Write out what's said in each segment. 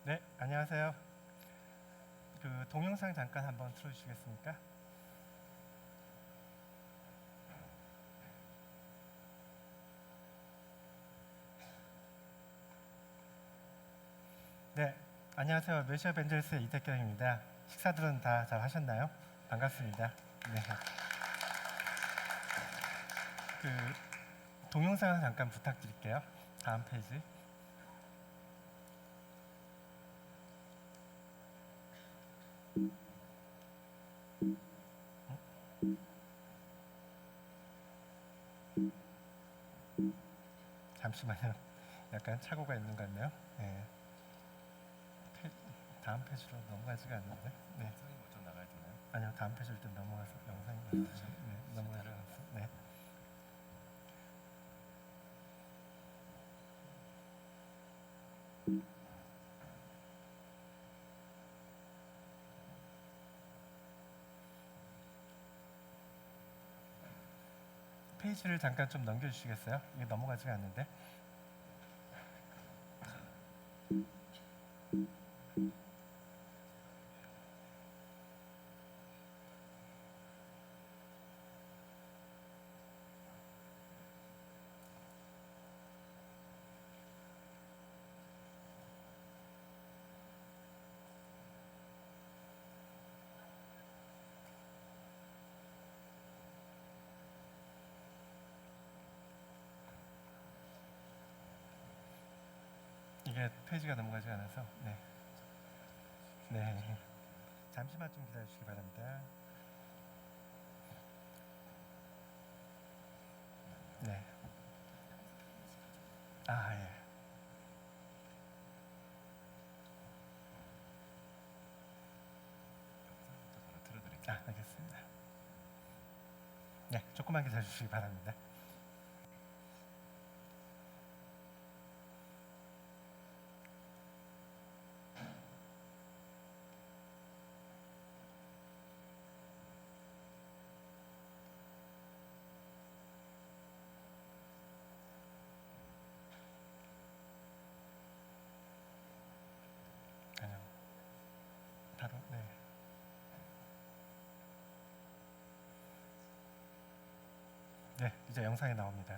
네, 안녕하세요. 동영상 잠깐 한번 틀어주시겠습니까? 네, 안녕하세요. 메시아 벤젤스의 이태경입니다. 식사들은 다 잘 하셨나요? 반갑습니다. 네. 동영상 잠깐 부탁드릴게요. 다음 페이지. 잠시만요. 약간 착오가 있는 것 같네요. 네. 다음 페이지로 넘어가지가 않는데. 네. 영상이 먼저 나가야 되나요? 아니요, 다음 페이지로 좀 넘어가서 영상이 넘어가서. 네. 페이지를 잠깐 좀 넘겨주시겠어요? 이게 넘어가지가 않는데. 이게 페이지가 넘어가지 않아서 네. 잠시만 좀 기다려주시기 바랍니다. 네. 예. 알겠습니다. 네, 조금만 기다려주시기 바랍니다. 아니요, 바로 네, 이제 영상이 나옵니다.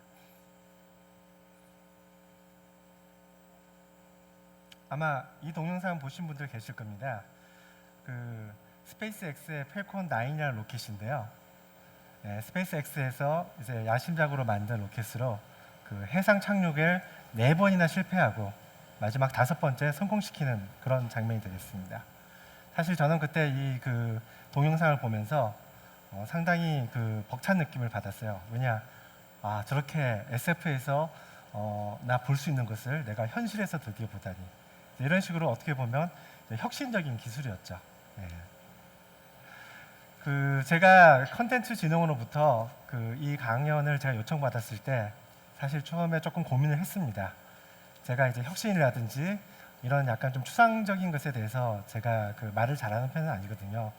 아마 이 동영상 보신 분들 계실 겁니다. 스페이스X의 펠콘 9이라는 로켓인데요. 네, 스페이스X에서 이제 야심작으로 만든 로켓으로 해상 착륙을 4번이나 실패하고 마지막 5번째 성공시키는 그런 장면이 되겠습니다. 사실 저는 그때 이 동영상을 보면서 상당히 벅찬 느낌을 받았어요. 왜냐, 저렇게 SF에서 나 볼 수 있는 것을 내가 현실에서 드디어 보다니. 이런 식으로 어떻게 보면 혁신적인 기술이었죠. 네. 제가 컨텐츠 진흥원으로부터 이 강연을 제가 요청받았을 때 사실 처음에 조금 고민을 했습니다. 제가 이제 혁신이라든지 이런 약간 좀 추상적인 것에 대해서 제가 말을 잘하는 편은 아니거든요.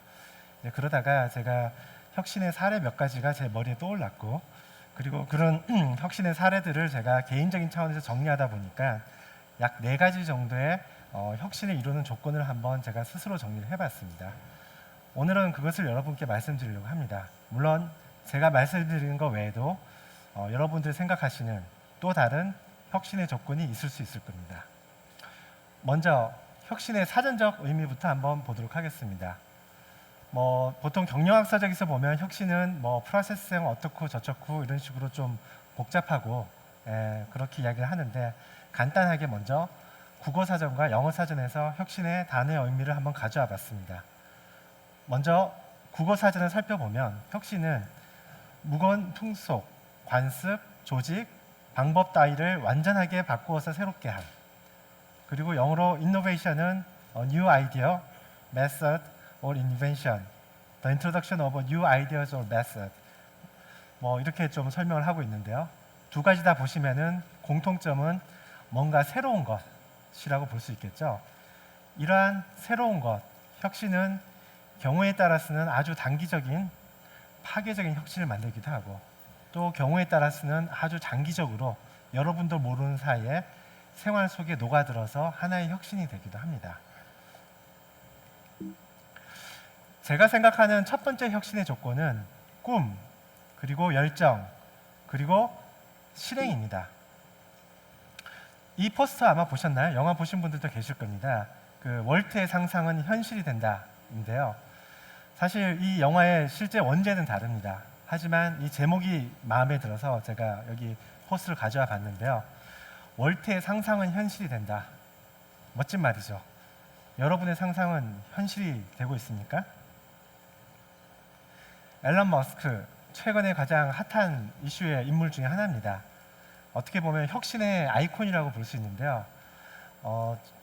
그러다가 제가 혁신의 사례 몇 가지가 제 머리에 떠올랐고, 그리고 그런 혁신의 사례들을 제가 개인적인 차원에서 정리하다 보니까 약 4가지 정도의 혁신을 이루는 조건을 한번 제가 스스로 정리를 해봤습니다. 오늘은 그것을 여러분께 말씀드리려고 합니다. 물론 제가 말씀드리는 것 외에도 여러분들이 생각하시는 또 다른 혁신의 조건이 있을 수 있을 겁니다. 먼저 혁신의 사전적 의미부터 한번 보도록 하겠습니다. 보통 경영학서적에서 보면 혁신은 프로세스형 어떻고 저쩌고 이런 식으로 좀 복잡하고 그렇게 이야기를 하는데, 간단하게 먼저 국어사전과 영어사전에서 혁신의 단어의 의미를 한번 가져와 봤습니다. 먼저 국어 사전을 살펴보면 혁신은 묵은 풍속, 관습, 조직, 방법 따위를 완전하게 바꾸어서 새롭게 함. 그리고 영어로 innovation은 a new idea, method or invention, the introduction of a new ideas or method. 뭐 이렇게 좀 설명을 하고 있는데요. 두 가지 다 보시면은 공통점은 뭔가 새로운 것이라고 볼 수 있겠죠. 이러한 새로운 것, 혁신은 경우에 따라서는 아주 단기적인 파괴적인 혁신을 만들기도 하고, 또 경우에 따라서는 아주 장기적으로 여러분도 모르는 사이에 생활 속에 녹아들어서 하나의 혁신이 되기도 합니다. 제가 생각하는 첫 번째 혁신의 조건은 꿈, 그리고 열정, 그리고 실행입니다. 이 포스터 아마 보셨나요? 영화 보신 분들도 계실 겁니다. 그 월트의 상상은 현실이 된다인데요. 사실 이 영화의 실제 원제는 다릅니다. 하지만 이 제목이 마음에 들어서 제가 여기 포스터를 가져와 봤는데요. 월트의 상상은 현실이 된다. 멋진 말이죠. 여러분의 상상은 현실이 되고 있습니까? 앨런 머스크, 최근에 가장 핫한 이슈의 인물 중에 하나입니다. 어떻게 보면 혁신의 아이콘이라고 볼 수 있는데요.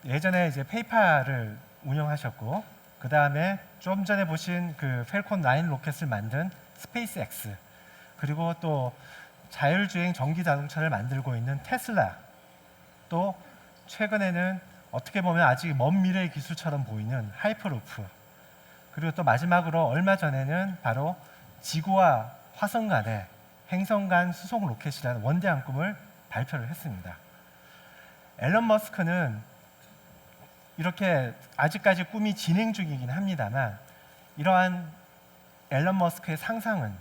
예전에 이제 페이팔을 운영하셨고, 그 다음에 좀 전에 보신 그 펠콘 9 로켓을 만든 스페이스 X, 그리고 또 자율주행 전기 자동차를 만들고 있는 테슬라, 또 최근에는 어떻게 보면 아직 먼 미래의 기술처럼 보이는 하이퍼루프, 그리고 또 마지막으로 얼마 전에는 바로 지구와 화성 간의 행성 간 수송 로켓이라는 원대한 꿈을 발표를 했습니다. 앨런 머스크는 이렇게 아직까지 꿈이 진행 중이긴 합니다만, 이러한 앨런 머스크의 상상은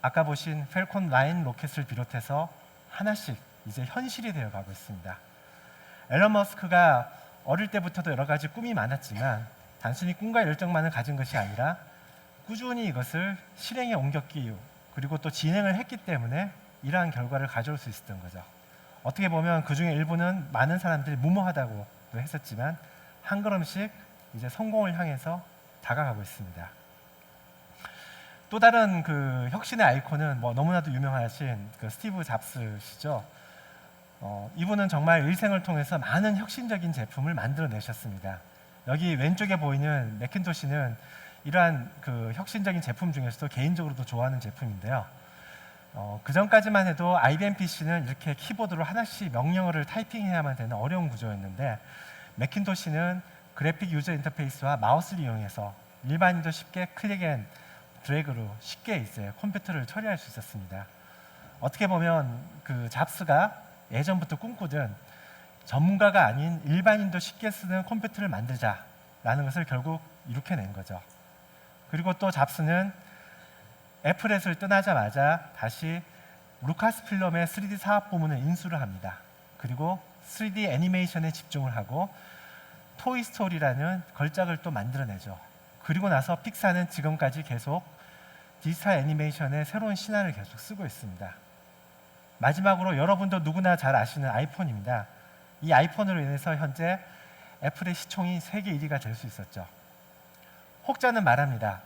아까 보신 펠콘 9 로켓을 비롯해서 하나씩 이제 현실이 되어 가고 있습니다. 앨런 머스크가 어릴 때부터도 여러 가지 꿈이 많았지만 단순히 꿈과 열정만을 가진 것이 아니라 꾸준히 이것을 실행에 옮겼기, 그리고 또 진행을 했기 때문에 이러한 결과를 가져올 수 있었던 거죠. 어떻게 보면 그 중에 일부는 많은 사람들이 무모하다고 했었지만 한 걸음씩 이제 성공을 향해서 다가가고 있습니다. 또 다른 그 혁신의 아이콘은 뭐 너무나도 유명하신 그 스티브 잡스시죠. 이분은 정말 일생을 통해서 많은 혁신적인 제품을 만들어내셨습니다. 여기 왼쪽에 보이는 매킨토시는 이러한 그 혁신적인 제품 중에서도 개인적으로도 좋아하는 제품인데요. 그 전까지만 해도 IBM PC는 이렇게 키보드로 하나씩 명령어를 타이핑해야만 되는 어려운 구조였는데, 매킨토시는 그래픽 유저 인터페이스와 마우스를 이용해서 일반인도 쉽게 클릭 앤 드래그로 쉽게 이제 컴퓨터를 처리할 수 있었습니다. 어떻게 보면 그 잡스가 예전부터 꿈꾸던 전문가가 아닌 일반인도 쉽게 쓰는 컴퓨터를 만들자라는 것을 결국 이룩해낸 거죠. 그리고 또 잡스는 애플에서 떠나자마자 다시 루카스필름의 3D 사업 부문을 인수를 합니다. 그리고 3D 애니메이션에 집중을 하고 토이스토리라는 걸작을 또 만들어내죠. 그리고 나서 픽사는 지금까지 계속 디지털 애니메이션의 새로운 신화를 계속 쓰고 있습니다. 마지막으로 여러분도 누구나 잘 아시는 아이폰입니다. 이 아이폰으로 인해서 현재 애플의 시총이 세계 1위가 될 수 있었죠. 혹자는 말합니다.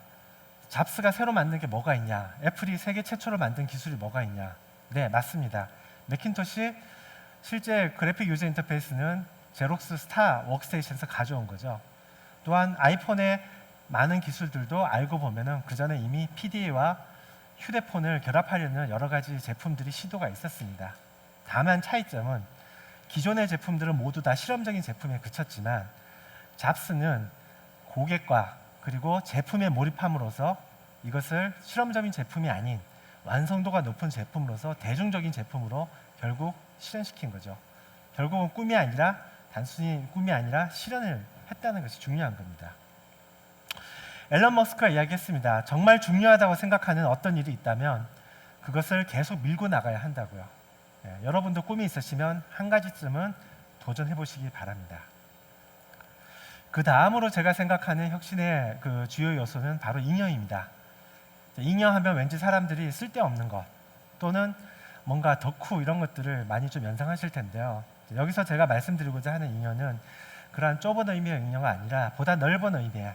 잡스가 새로 만든 게 뭐가 있냐? 애플이 세계 최초로 만든 기술이 뭐가 있냐? 네, 맞습니다. 매킨토시 실제 그래픽 유저 인터페이스는 제록스 스타 워크스테이션에서 가져온 거죠. 또한 아이폰의 많은 기술들도 알고 보면은 그 전에 이미 PDA와 휴대폰을 결합하려는 여러 가지 제품들이 시도가 있었습니다. 다만 차이점은 기존의 제품들은 모두 다 실험적인 제품에 그쳤지만 잡스는 고객과 그리고 제품에 몰입함으로써 이것을 실험적인 제품이 아닌 완성도가 높은 제품으로서 대중적인 제품으로 결국 실현시킨 거죠. 결국은 꿈이 아니라 단순히 꿈이 아니라 실현을 했다는 것이 중요한 겁니다. 앨런 머스크가 이야기했습니다. 정말 중요하다고 생각하는 어떤 일이 있다면 그것을 계속 밀고 나가야 한다고요. 여러분도 꿈이 있으시면 한 가지쯤은 도전해 보시기 바랍니다. 그 다음으로 제가 생각하는 혁신의 그 주요 요소는 바로 잉여입니다. 잉여하면 왠지 사람들이 쓸데없는 것 또는 뭔가 덕후 이런 것들을 많이 좀 연상하실 텐데요. 여기서 제가 말씀드리고자 하는 잉여는 그러한 좁은 의미의 잉여가 아니라 보다 넓은 의미의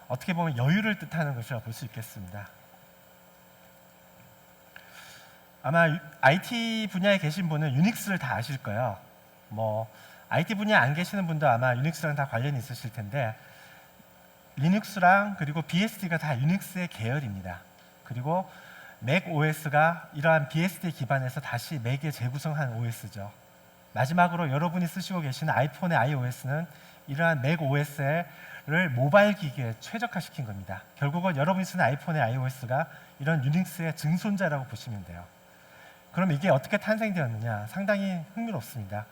어떻게 보면 여유를 뜻하는 것이라 볼 수 있겠습니다. 아마 IT 분야에 계신 분은 유닉스를 다 아실 거예요. 뭐 IT 분야에 안 계시는 분도 아마 유닉스랑 다 관련이 있으실 텐데, 리눅스랑 그리고 BSD가 다 유닉스의 계열입니다. 그리고 맥 OS가 이러한 BSD 기반에서 다시 맥에 재구성한 OS죠. 마지막으로 여러분이 쓰시고 계시는 아이폰의 iOS는 이러한 맥 OS를 모바일 기기에 최적화시킨 겁니다. 결국은 여러분이 쓰는 아이폰의 iOS가 이런 유닉스의 증손자라고 보시면 돼요. 그럼 이게 어떻게 탄생되었느냐? 상당히 흥미롭습니다.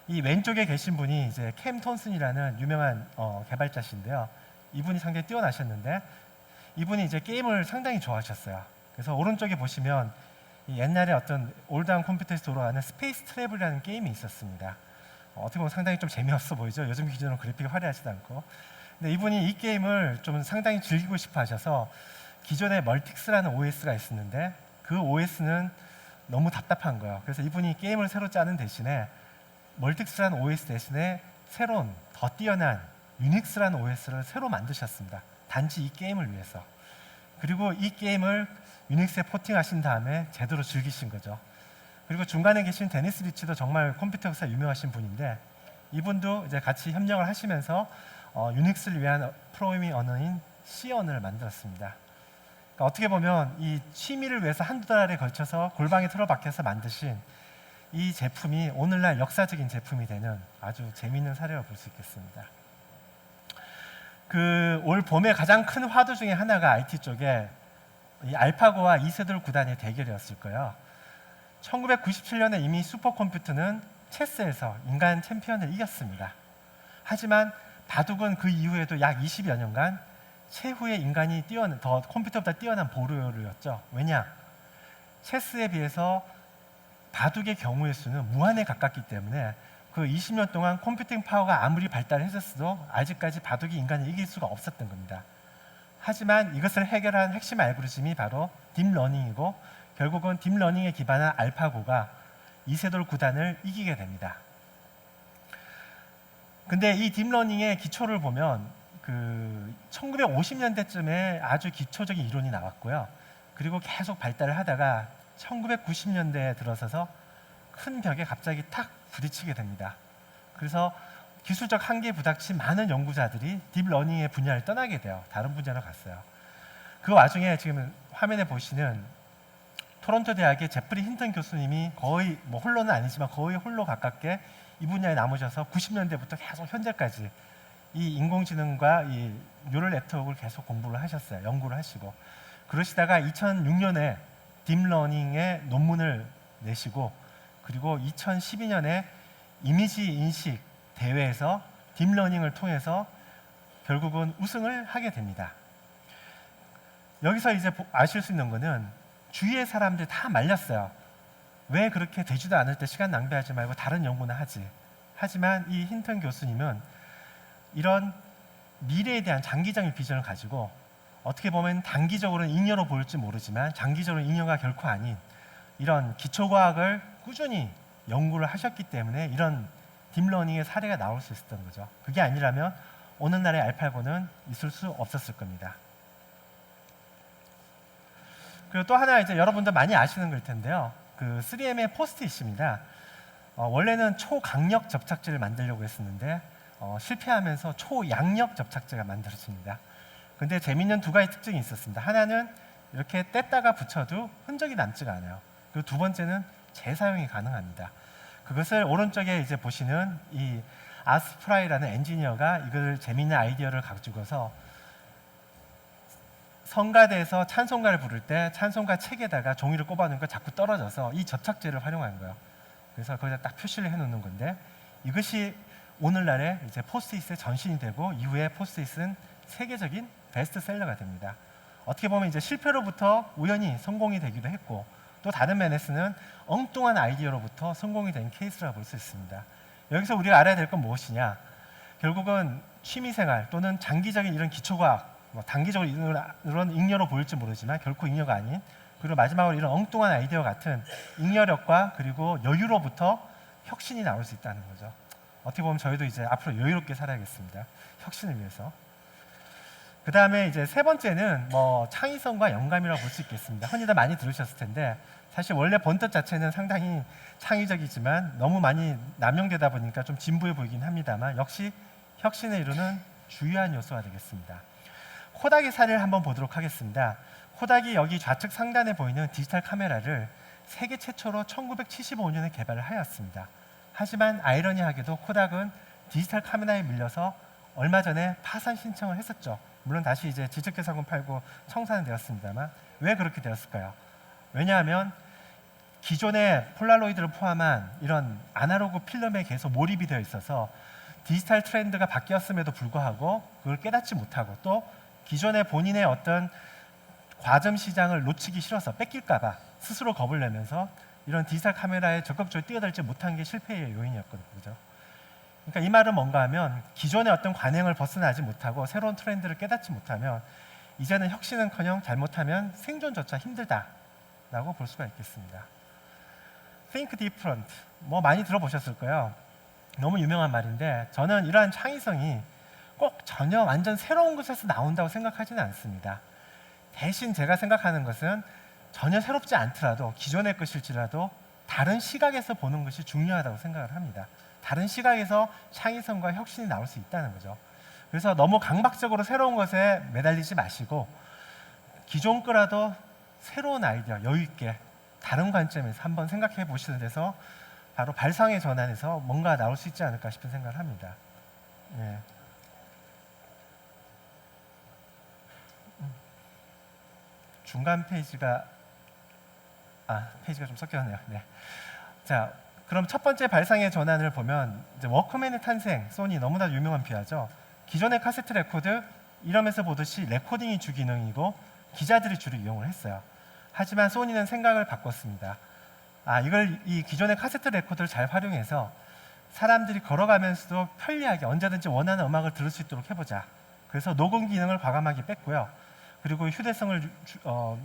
이 왼쪽에 계신 분이 이제 캠 톤슨이라는 유명한 개발자신데요. 이분이 상당히 뛰어나셨는데, 이분이 이제 게임을 상당히 좋아하셨어요. 그래서 오른쪽에 보시면 옛날에 어떤 올드한 컴퓨터에서 돌아가는 스페이스 트래블이라는 게임이 있었습니다. 어떻게 보면 상당히 좀 재미없어 보이죠. 요즘 기준으로 그래픽이 화려하지도 않고. 근데 이분이 이 게임을 좀 상당히 즐기고 싶어 하셔서 기존에 멀틱스라는 OS가 있었는데, 그 OS는 너무 답답한 거예요. 그래서 이분이 게임을 새로 짜는 대신에 멀틱스라는 OS 대신에 새로운 더 뛰어난 유닉스라는 OS를 새로 만드셨습니다. 단지 이 게임을 위해서. 그리고 이 게임을 유닉스에 포팅하신 다음에 제대로 즐기신 거죠. 그리고 중간에 계신 데니스 리치도 정말 컴퓨터 역사 유명하신 분인데, 이분도 이제 같이 협력을 하시면서 유닉스를 위한 프로그래밍 언어인 C언을 만들었습니다. 그러니까 어떻게 보면 이 취미를 위해서 한두 달에 걸쳐서 골방에 틀어박혀서 만드신 이 제품이 오늘날 역사적인 제품이 되는 아주 재미있는 사례를 볼 수 있겠습니다. 올 봄에 가장 큰 화두 중에 하나가 IT 쪽에 이 알파고와 이세돌 구단의 대결이었을 거예요. 1997년에 이미 슈퍼컴퓨터는 체스에서 인간 챔피언을 이겼습니다. 하지만 바둑은 그 이후에도 약 20여 년간 최후의 인간이 더 컴퓨터보다 뛰어난 보루였죠. 왜냐? 체스에 비해서 바둑의 경우의 수는 무한에 가깝기 때문에 그 20년 동안 컴퓨팅 파워가 아무리 발달했었어도 아직까지 바둑이 인간을 이길 수가 없었던 겁니다. 하지만 이것을 해결한 핵심 알고리즘이 바로 딥러닝이고, 결국은 딥러닝에 기반한 알파고가 이세돌 구단을 이기게 됩니다. 근데 이 딥러닝의 기초를 보면 1950년대쯤에 아주 기초적인 이론이 나왔고요. 그리고 계속 발달을 하다가 1990년대에 들어서서 큰 벽에 갑자기 탁 부딪히게 됩니다. 그래서 기술적 한계에 부닥친 많은 연구자들이 딥러닝의 분야를 떠나게 돼요. 다른 분야로 갔어요. 그 와중에 지금 화면에 보시는 토론토 대학의 제프리 힌턴 교수님이 거의 홀로는 아니지만 거의 홀로 가깝게 이 분야에 남으셔서 90년대부터 계속 현재까지 이 인공지능과 이 뉴럴 네트워크를 계속 공부를 하셨어요. 연구를 하시고. 그러시다가 2006년에 딥러닝의 논문을 내시고, 그리고 2012년에 이미지 인식 대회에서 딥러닝을 통해서 결국은 우승을 하게 됩니다. 여기서 이제 아실 수 있는 거는 주위의 사람들이 다 말렸어요. 왜 그렇게 되지도 않을 때 시간 낭비하지 말고 다른 연구나 하지. 하지만 이 힌턴 교수님은 이런 미래에 대한 장기적인 비전을 가지고, 어떻게 보면 단기적으로는 잉여로 보일지 모르지만 장기적으로 잉여가 결코 아닌 이런 기초과학을 꾸준히 연구를 하셨기 때문에 이런 딥러닝의 사례가 나올 수 있었던 거죠. 그게 아니라면 오늘날의 알파고는 있을 수 없었을 겁니다. 그리고 또 하나 이제 여러분들 많이 아시는 걸 텐데요. 3M의 포스트잇입니다. 원래는 초강력 접착제를 만들려고 했었는데 실패하면서 초양력 접착제가 만들어집니다. 근데 재미있는 두 가지 특징이 있었습니다. 하나는 이렇게 뗐다가 붙여도 흔적이 남지가 않아요. 그리고 두 번째는 재사용이 가능합니다. 그것을 오른쪽에 이제 보시는 이 아스프라이라는 엔지니어가 이걸 재미있는 아이디어를 가지고서 성가대에서 찬송가를 부를 때 찬송가 책에다가 종이를 꼽아놓으니까 자꾸 떨어져서 이 접착제를 활용한 거예요. 그래서 거기다 딱 표시를 해놓는 건데, 이것이 오늘날의 이제 포스트잇의 전신이 되고, 이후에 포스트잇은 세계적인 베스트셀러가 됩니다. 어떻게 보면 이제 실패로부터 우연히 성공이 되기도 했고, 또 다른 면에서는 엉뚱한 아이디어로부터 성공이 된 케이스라고 볼 수 있습니다. 여기서 우리가 알아야 될 건 무엇이냐? 결국은 취미생활 또는 장기적인 이런 기초과학, 단기적으로 이런 잉여로 보일지 모르지만 결코 잉여가 아닌, 그리고 마지막으로 이런 엉뚱한 아이디어 같은 잉여력과 그리고 여유로부터 혁신이 나올 수 있다는 거죠. 어떻게 보면 저희도 이제 앞으로 여유롭게 살아야겠습니다. 혁신을 위해서. 그 다음에 이제 세 번째는 뭐 창의성과 영감이라고 볼 수 있겠습니다. 흔히들 많이 들으셨을 텐데 사실 원래 본뜻 자체는 상당히 창의적이지만 너무 많이 남용되다 보니까 좀 진부해 보이긴 합니다만 역시 혁신을 이루는 주요한 요소가 되겠습니다. 코닥의 사례를 한번 보도록 하겠습니다. 코닥이 여기 좌측 상단에 보이는 디지털 카메라를 세계 최초로 1975년에 개발을 하였습니다. 하지만 아이러니하게도 코닥은 디지털 카메라에 밀려서 얼마 전에 파산 신청을 했었죠. 물론 다시 이제 지적재산권 팔고 청산은 되었습니다만 왜 그렇게 되었을까요? 왜냐하면 기존의 폴라로이드를 포함한 이런 아날로그 필름에 계속 몰입이 되어 있어서 디지털 트렌드가 바뀌었음에도 불구하고 그걸 깨닫지 못하고 또 기존의 본인의 어떤 과점 시장을 놓치기 싫어서 뺏길까봐 스스로 겁을 내면서 이런 디지털 카메라에 적극적으로 뛰어들지 못한 게 실패의 요인이었거든요. 그죠? 그러니까 이 말은 뭔가 하면 기존의 어떤 관행을 벗어나지 못하고 새로운 트렌드를 깨닫지 못하면 이제는 혁신은커녕 잘못하면 생존조차 힘들다라고 볼 수가 있겠습니다. Think different, 뭐 많이 들어보셨을 거예요. 너무 유명한 말인데 저는 이러한 창의성이 꼭 전혀 완전 새로운 것에서 나온다고 생각하지는 않습니다. 대신 제가 생각하는 것은 전혀 새롭지 않더라도 기존의 것일지라도 다른 시각에서 보는 것이 중요하다고 생각을 합니다. 다른 시각에서 창의성과 혁신이 나올 수 있다는 거죠. 그래서 너무 강박적으로 새로운 것에 매달리지 마시고 기존 거라도 새로운 아이디어 여유 있게 다른 관점에서 한번 생각해 보시는 데서 바로 발상의 전환에서 뭔가 나올 수 있지 않을까 싶은 생각을 합니다. 예. 중간 페이지가 페이지가 좀 섞였네요. 네. 자, 그럼 첫 번째 발상의 전환을 보면 이제 워크맨의 탄생, 소니 너무나 유명한 비하죠. 기존의 카세트 레코드 이러면서 보듯이 레코딩이 주 기능이고 기자들이 주로 이용을 했어요. 하지만 소니는 생각을 바꿨습니다. 이걸 이 기존의 카세트 레코드를 잘 활용해서 사람들이 걸어가면서도 편리하게 언제든지 원하는 음악을 들을 수 있도록 해보자. 그래서 녹음 기능을 과감하게 뺐고요. 그리고 휴대성을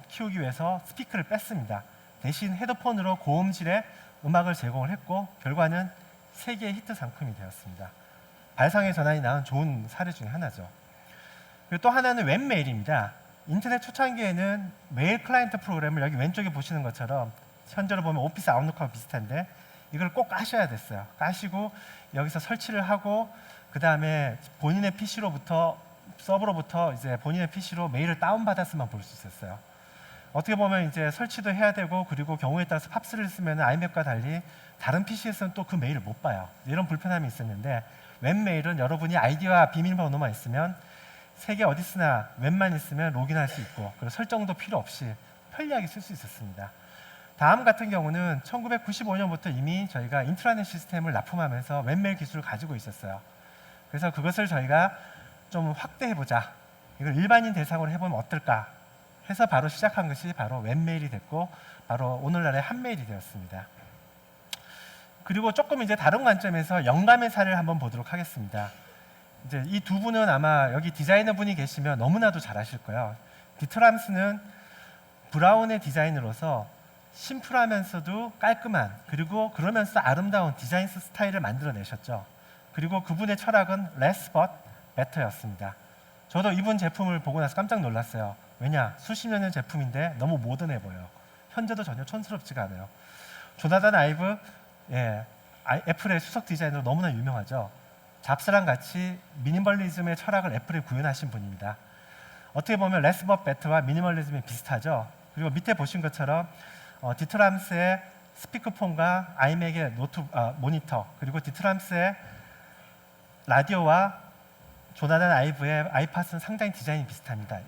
키우기 위해서 스피커를 뺐습니다. 대신 헤드폰으로 고음질의 음악을 제공을 했고 결과는 세계의 히트 상품이 되었습니다. 발상의 전환이 낳은 좋은 사례 중에 하나죠. 그리고 또 하나는 웹메일입니다. 인터넷 초창기에는 메일 클라이언트 프로그램을 여기 왼쪽에 보시는 것처럼 현재로 보면 오피스 아웃룩하고 비슷한데 이걸 꼭 까셔야 됐어요. 까시고 여기서 설치를 하고 그 다음에 본인의 PC로부터 서버로부터 이제 본인의 PC로 메일을 다운받았으면 볼 수 있었어요. 어떻게 보면 이제 설치도 해야 되고 그리고 경우에 따라서 팝스를 쓰면 아이맥과 달리 다른 PC에서는 또 그 메일을 못 봐요. 이런 불편함이 있었는데 웹메일은 여러분이 아이디와 비밀번호만 있으면 세계 어디서나 웹만 있으면 로그인할 수 있고 그리고 설정도 필요 없이 편리하게 쓸 수 있었습니다. 다음 같은 경우는 1995년부터 이미 저희가 인트라넷 시스템을 납품하면서 웹메일 기술을 가지고 있었어요. 그래서 그것을 저희가 좀 확대해보자. 이걸 일반인 대상으로 해보면 어떨까 해서 바로 시작한 것이 바로 웹메일이 됐고 바로 오늘날의 한메일이 되었습니다. 그리고 조금 이제 다른 관점에서 영감의 사례를 한번 보도록 하겠습니다. 이제 이 두 분은 아마 여기 디자이너 분이 계시면 너무나도 잘 아실 거예요. 디트람스는 브라운의 디자인으로서 심플하면서도 깔끔한 그리고 그러면서 아름다운 디자인 스타일을 만들어내셨죠. 그리고 그분의 철학은 less but better였습니다. 저도 이분 제품을 보고 나서 깜짝 놀랐어요. 왜냐? 수십 년의 제품인데 너무 모던해 보여요. 현재도 전혀 촌스럽지가 않아요. 조나단 아이브, 애플의 수석 디자이너로 너무나 유명하죠. 잡스랑 같이 미니멀리즘의 철학을 애플에 구현하신 분입니다. 어떻게 보면 less but better와 미니멀리즘이 비슷하죠. 그리고 밑에 보신 것처럼 디트람스의 스피커폰과 아이맥의 모니터 그리고 디트람스의 라디오와 조나단 아이브의 아이팟은 상당히 디자인이 비슷합니다.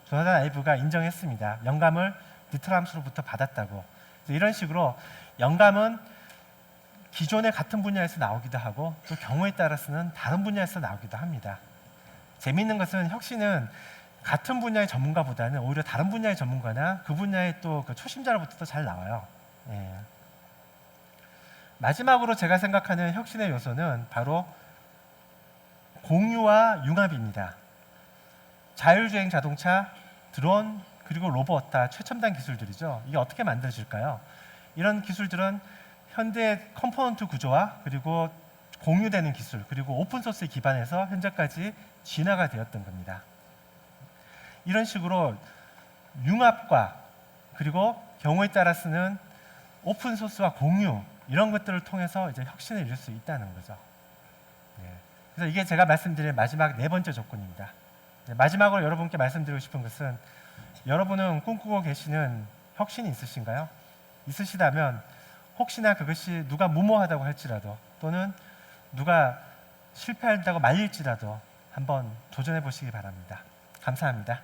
조나단 아이브가 인정했습니다. 영감을 디트람스로부터 받았다고. 이런 식으로 영감은 기존의 같은 분야에서 나오기도 하고 또 경우에 따라서는 다른 분야에서 나오기도 합니다. 재미있는 것은 혁신은 같은 분야의 전문가보다는 오히려 다른 분야의 전문가나 그 분야의 또 그 초심자로부터 잘 나와요. 마지막으로 제가 생각하는 혁신의 요소는 바로 공유와 융합입니다. 자율주행 자동차, 드론, 그리고 로봇 다 최첨단 기술들이죠. 이게 어떻게 만들어질까요? 이런 기술들은 현대 컴포넌트 구조와 그리고 공유되는 기술, 그리고 오픈소스에 기반해서 현재까지 진화가 되었던 겁니다. 이런 식으로 융합과 그리고 경우에 따라서는 오픈 소스와 공유 이런 것들을 통해서 이제 혁신을 이룰 수 있다는 거죠. 네. 그래서 이게 제가 말씀드린 마지막 네 번째 조건입니다. 네, 마지막으로 여러분께 말씀드리고 싶은 것은 여러분은 꿈꾸고 계시는 혁신이 있으신가요? 있으시다면 혹시나 그것이 누가 무모하다고 할지라도 또는 누가 실패한다고 말릴지라도 한번 도전해 보시기 바랍니다. 감사합니다.